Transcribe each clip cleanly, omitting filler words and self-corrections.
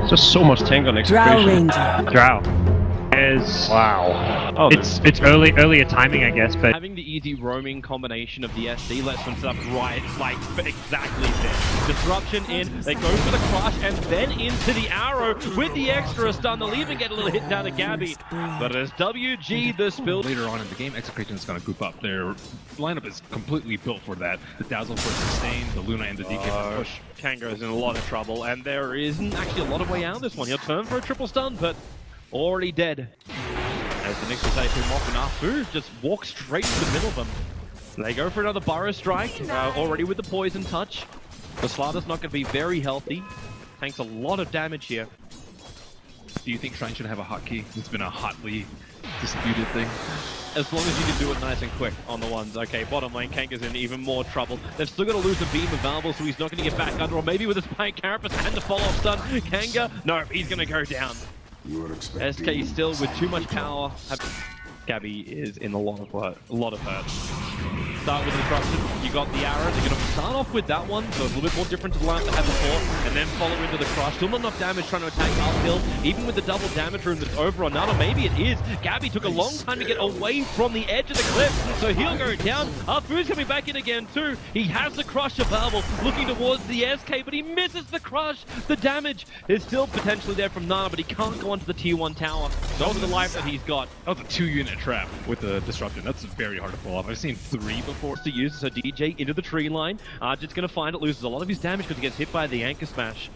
Just so much tank on Execration. Drow is Wow. it's earlier timing, I guess, but having the easy roaming combination of the SD lets them set up right, like exactly there. Disruption in, they go for the crush and then into the arrow with the extra stun. They'll even get a little hit down to Gabby, but as WG the spill. Later on in the game, Execration is going to group up. Their lineup is completely built for that. The Dazzle for sustain, the Luna and the DK for push. Kango's in a lot of trouble, and there isn't actually a lot of way out of this one. He'll turn for a triple stun, but already dead. As the Nixus take him off, and Afu just walks straight to the middle of them. They go for another Burrow Strike, already with the Poison Touch. The Slaughter's not going to be very healthy. Takes a lot of damage here. Do you think Shrine should have a hotkey? It's been a hotly disputed thing. As long as you can do it nice and quick on the ones. Okay, bottom lane, Kanga's in even more trouble. They've still got to lose a beam available, so he's not going to get back under, or maybe with his Spike Carapace and the follow-off stun. Kanga, no, he's going to go down. SK still with too much power. Gabby is in a lot of hurt. Start with the disruption. You got the arrow. They're going to start off with that one, so it's a little bit more different to the lineup they had before, and then follow into the crush. Still not enough damage trying to attack uphill, even with the double damage room that's over on Nana. Maybe it is. Gabby took a long time to get away from the edge of the cliff, so he'll go down. Afu's coming back in again too. He has the crush available, looking towards the SK, but he misses the crush. The damage is still potentially there from Nana, but he can't go onto the tier 1 tower. Not with the life that he's got. That was a 2-unit trap with the disruption. That's very hard to pull off. I've seen 3 before. To use, so DJ into the tree line. Arjit's going to find it, loses a lot of his damage because he gets hit by the Anchor Smash.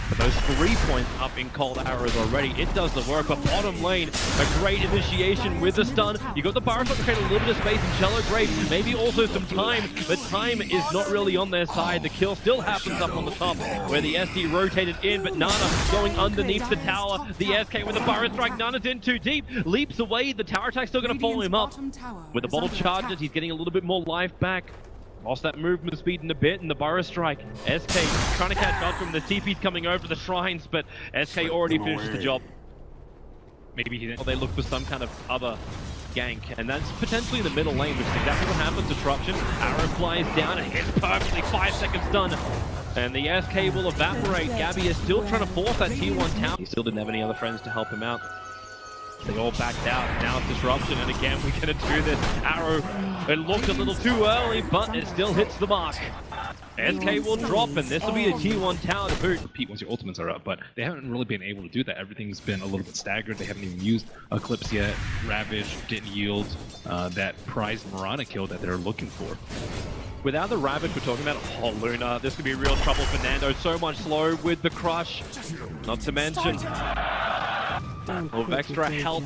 But those 3 points up in cold arrows already, it does the work. But bottom lane, a great initiation with the stun. You got the Barrett to create a little bit of space in Shallow Grave, maybe also some time, but time is not really on their side. The kill still happens up on the top, where the SD rotated in, but Nana going underneath the tower. The SK with the Barrett Strike, Nana's in too deep, leaps away. The tower attack's still going to follow him up. With the bottle charges, he's getting a little bit more life back. Lost that movement speed in a bit, and the Burrow Strike. SK trying to catch up to him. The TP's coming over the shrines, but SK already finishes the job. Maybe he didn't. Or they look for some kind of other gank, and that's potentially in the middle lane, which is exactly what happens. Disruption, arrow flies down, and hits perfectly, 5 seconds done. And the SK will evaporate. Gabby is still trying to force that tier 1 tower. He still didn't have any other friends to help him out. They all backed out. Now it's disruption, and again we're going to do this. Arrow, it looked a little too early, but it still hits the mark. SK will drop, and this will be a tier 1 tower to boot. Repeat once your ultimates are up, but they haven't really been able to do that. Everything's been a little bit staggered. They haven't even used Eclipse yet. Ravage didn't yield that prized Mirana kill that they're looking for. Without the Ravage, we're talking about Luna. This could be real trouble for Nando. So much slow with the crush. Not to mention of extra help.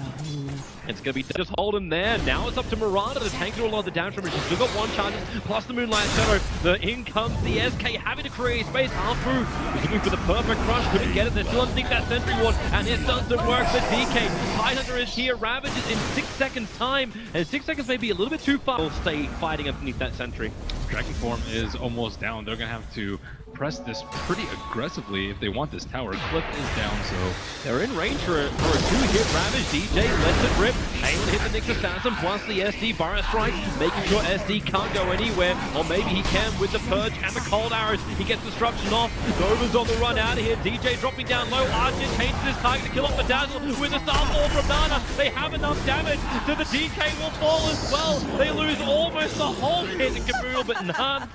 It's going to be just hold him there. Now it's up to Miranda to tank through a lot of the damage from him. She's still got 1 charge, plus the Moonlight Shadow. In comes the SK, having to create space. Half-Fu is looking for the perfect crush. Couldn't get it. They're still underneath that Sentry Ward, and it doesn't work for DK. Tidehunter is here. Ravage is in 6 seconds time, and 6 seconds may be a little bit too far. They'll stay fighting underneath that Sentry. Dragon Form is almost down. They're going to have to press this pretty aggressively if they want this tower. Cliff is down, so they're in range for a 2-hit Ravage. DJ lets it rip. Able to hit the Nyx Assassin plus the SD Burrow Strike, making sure SD can't go anywhere, or maybe he can with the Purge and the Cold Arrows. He gets disruption off. Nova's on the run out of here. DJ dropping down low. Arjit changes his target to kill off the Dazzle with a Starfall from Nana. They have enough damage, so the DK will fall as well. They lose almost the whole pit in Kabul, but none.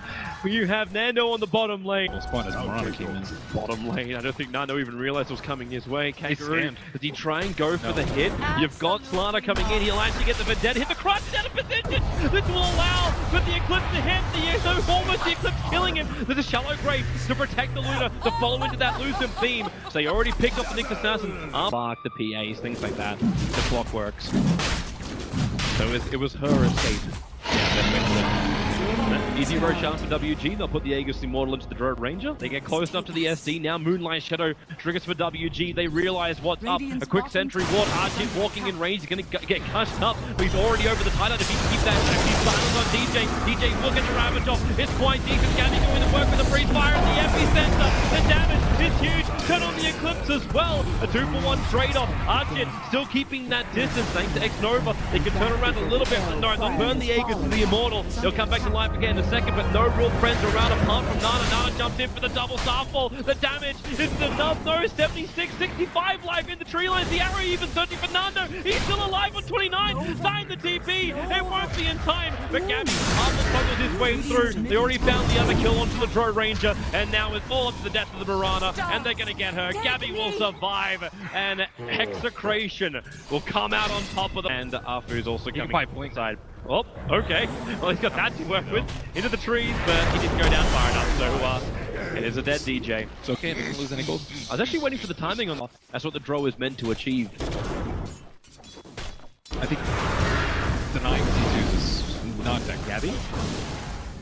You have Nando on the bottom lane. Spawn as Mirana came in. Bottom lane. I don't think Nando even realized it was coming his way. Kangaroo, does he try and go for the hit? You've got Slana coming in. He'll actually get the Vendetta. Hit the crunch out of position. This will allow for the Eclipse to hit. Almost the Eclipse killing him. There's a Shallow Grave to protect the Luna, to follow into that Lucent beam. So they already picked up the Nyx Assassin. Spark, the PAs, things like that. The clock works. So it was her escape. Easy road shot for WG. They'll put the Aegis Immortal into the Droid Ranger. They get close enough to the SD. Now Moonlight Shadow triggers for WG. They realize what's up. A quick sentry ward. Archie walking in range. He's going to get cushed up. But he's already over the title. If he can keep that silence on DJ. DJ will get the Ravage off. It's quite deep. And Gabby going to work with the freeze fire at the epicenter. The damage is huge. Turn on the Eclipse as well. A 2-for-1 trade off. Archie still keeping that distance thanks to X Nova. They can turn around a little bit. But no, they'll burn the Aegis to the Immortal. They'll come back to life. again in a second, but no real friends around apart from Nana. Nana jumps in for the double starfall. The damage isn't enough. No, 76, 65 life in the tree lines. The arrow even searching for Nando. He's still alive on 29. Sign the TP. It won't be in time. But Gabby struggles his way through. They already found the other kill onto the Dro Ranger, and now it's all up to the death of the Mirana, and they're going to get her. Gabby will survive, and Execration will come out on top of them. And Afu's also coming inside. Oh, okay. Well, he's got that to work with. Into the trees, but he didn't go down far enough, so it is a dead DJ. It's okay, they didn't lose any gold. I was actually waiting for the timing on that. That's what the Dro is meant to achieve. I think denying T2 is not that Gabby.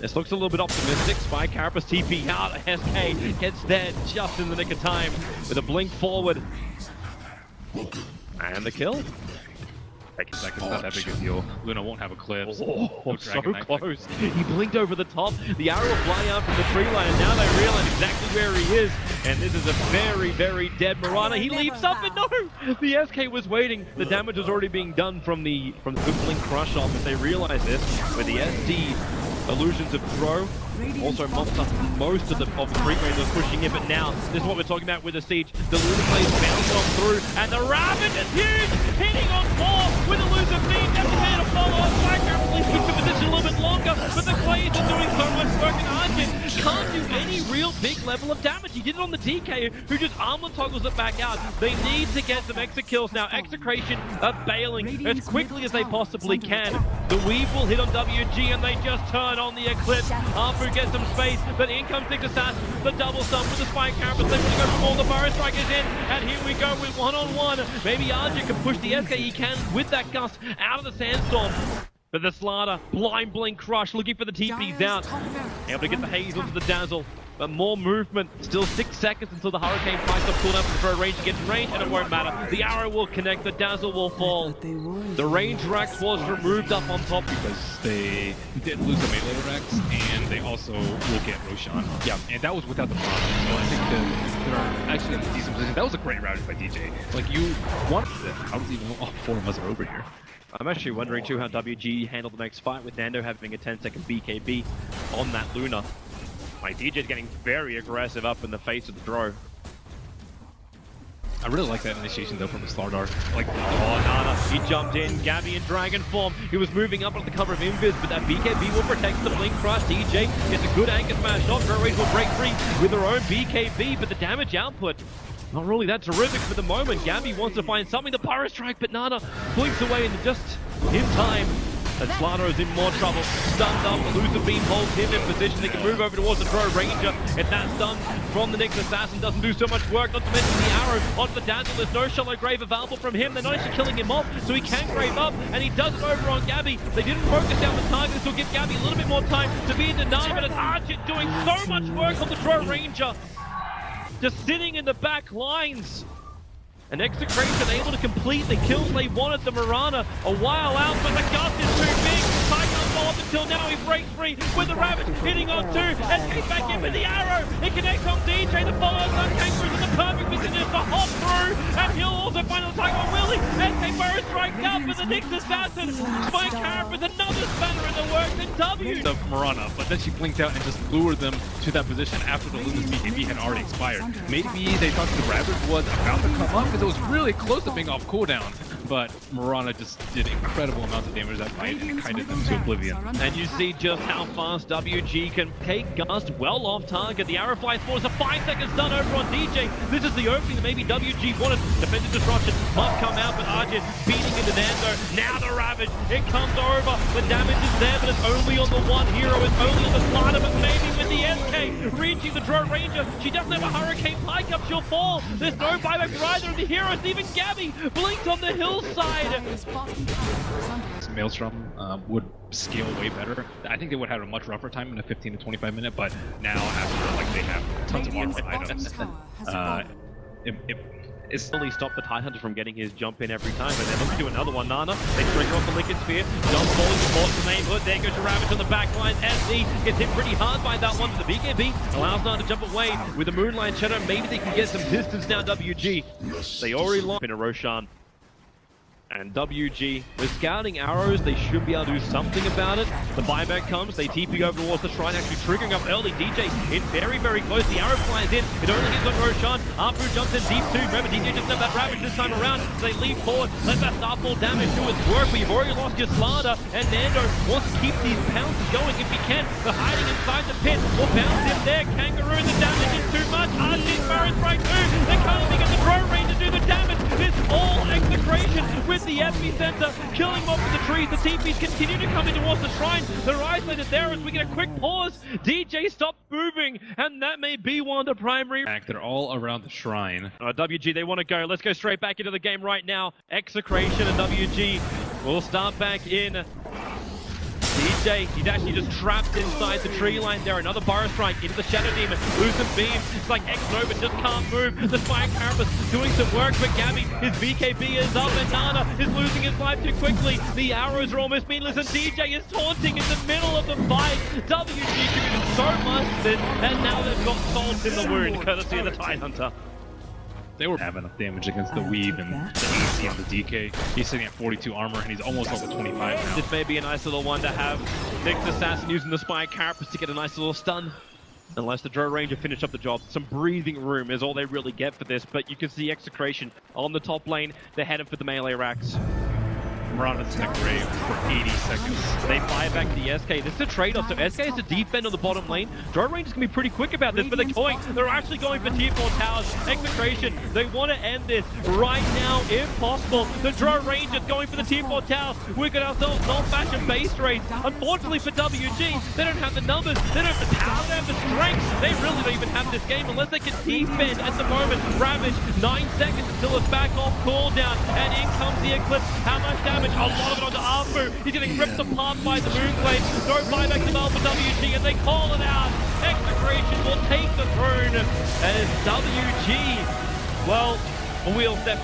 This looks a little bit optimistic. Spy Carapace TP out. SK gets there just in the nick of time with a blink forward. And the kill. Seconds, not that big a deal. Luna won't have Eclipse. Oh, so close. He blinked over the top. The arrow will fly out from the tree line, and now they realize exactly where he is. And this is a very, very dead Mirana. He leaps up, and no! The SK was waiting. The damage was already being done from the good blink crush off, but they realize this with the SD illusions of Dro. Also mopped up most of the creep rangers pushing in, but now this is what we're talking about with the siege. The Luna plays bounce on through, and the Ravage is huge, hitting on 4 with a loser feed. Never made a follow-up. Striker keeps the position a little bit longer, but the Clays are doing so much work, and Arjun can't do any real big level of damage. He did it on the DK, who just armlet toggles it back out. They need to get some extra kills now. Execration are bailing as quickly as they possibly can. The weave will hit on WG, and they just turn on the Eclipse. Afu gets some space, but in comes Nick Assassin, the double stun with the Spike Carapace. They're going to go from all the Burrow Strikers in, and here we go with one-on-one. Maybe Arjun can push the SK. He can with that gust out of the sandstorm. But the Slaughter, blind blink crush, looking for the TPs out. Able to get the haze onto the Dazzle. But more movement. Still 6 seconds until the Hurricane price up cooldown for the range gets range, and it won't matter. The arrow will connect, the Dazzle will fall. The range Rex was removed up on top because they did lose the melee Rex, and they also will get Roshan. Yeah, and that was without the bomb. So I think they're actually in a decent position. That was a great routing by DJ. Like, you wanted it. How does he know all 4 of us are over here? I'm actually wondering too how WG handled the next fight with Nando having a 10-second BKB on that Luna. My DJ's getting very aggressive up in the face of the Dro. I really like that initiation though from the Slardar. Like, oh, Nana, he jumped in, Gabby in dragon form. He was moving up under the cover of Invis, but that BKB will protect the blink crush. DJ gets a good anchor smash off. Dro Rage will break free with her own BKB, but the damage output not really that terrific for the moment. Gabby wants to find something to Pyro Strike, but Nana blinks away and just in time. And Slaughter is in more trouble. Stunned up, elusive beam holds him in position. They can move over towards the Dro Ranger. If that stun from the Nyx Assassin doesn't do so much work, not to mention the arrow onto the Dazzle. There's no shallow grave available from him. They're not actually killing him off, so he can grave up, and he does it over on Gabby. They didn't focus down the target. This will give Gabby a little bit more time to be in denial, but it's Archit doing so much work on the Dro Ranger. Just sitting in the back lines. And Execration able to complete the kills they wanted the Mirana a while out, but the gust is too big. Ty can't fall up until now. He breaks free with the Ravage hitting on 2. SK back in with the arrow. It connects on DJ. The follow-up on Kangaroo's in the perfect position to hop through. And he'll also find the attack on Willie. SK Burrow strikes out for the Nyx Assassin. Spike Carapace with another spanner in the works, and W. The Mirana, but then she blinked out and just lured them to that position after the Luna's BKB had already expired. Maybe they thought the Ravage was about to come up, it was really close to being off cooldown, but Mirana just did incredible amounts of damage that fight and kited them to oblivion. And you see just how fast WG can take Gust well off target. The arrow flies forward, a 5-second stun over on DJ. This is the opening that maybe WG wanted. Defensive disruption must come out, but Arjun beating into Nando. Now the Ravage, it comes over. The damage is there, but it's only on the one hero. It's only on the Slaughter, but maybe with the SK reaching the Dro Ranger. She doesn't have a Hurricane Pike up, she'll fall. There's no buyback for either of the heroes. Even Gabby blinked on the hillside. Maelstrom would scale way better. I think they would have a much rougher time in a 15 to 25 minute, but now after like they have tons of armor items, it's really stopped the Tidehunter from getting his jump in every time, but they're looking to do another one. Nana, they trigger off the Liquid Sphere. Jump falling towards the main hood. There goes Ravage on the back line. SE gets hit pretty hard by that one. The BKB allows Nana to jump away with the Moonlight Shadow. Maybe they can get some distance now, WG. They already lost in a Roshan. And WG, with scouting arrows, they should be able to do something about it. The buyback comes, they TP over towards the shrine, actually triggering up early. DJ in very, very close. The arrow flies in. It only hits on Roshan. Apu jumps in deep too. Remember, DJ just got that Ravage this time around. So they leap forward, let that starfall damage do its work. But you've already lost your Slaughter, and Nando wants to keep these pounces going if he can. They're hiding inside the pit. We'll bounce him there. Kangaroo, the damage is too much. RG's Barrett strike too. They can't even get the drone range to do the damage. It's all Execration with the epicenter, killing them off the trees. The TPs continue to come in towards the shrine. They're isolated there as we get a quick pause. DJ stopped moving, and that may be one of the primary. They're all around the shrine. WG, they want to go. Let's go straight back into the game right now. Execration and WG will start back in. DJ, he's actually just trapped inside the tree line there. Another Burrow Strike into the Shadow Demon. Losing beam. It's like X-Nova just can't move. The Spire Carapace doing some work for Gabby. His BKB is up and Nana is losing his life too quickly. The arrows are almost meaninless and DJ is taunting in the middle of the fight. WG committed so much then, and now they've got salt in the wound, courtesy of the Tidehunter. They were having enough damage against the Weave and the AC on the DK. He's sitting at 42 armor and he's almost level 25 now. This may be a nice little one to have. Nick's Assassin using the Spire Carapace to get a nice little stun. Unless the Drow Ranger finish up the job. Some breathing room is all they really get for this, but you can see Execration on the top lane. They're heading for the melee racks. Mirana's in the grave for 80 seconds. They fire back to the SK. This is a trade-off, so SK has to defend on the bottom lane. Drow Rangers can be pretty quick about this, but they're actually going for tier 4 towers. Execration, they want to end this right now, if possible. The Drow Rangers going for the tier 4 towers. We've got ourselves an old-fashioned base race. Unfortunately for WG, they don't have the numbers, they don't have the power, they have the strength. They really don't even have this game unless they can defend at the moment. Ravage, 9 seconds until it's back off cooldown, and in comes the Eclipse. How much damage? A lot of it onto Apu. He's getting ripped apart by the Moonblade. No buyback to for WG, and they call it out. Execration will take the throne as WG, well, a wheel step.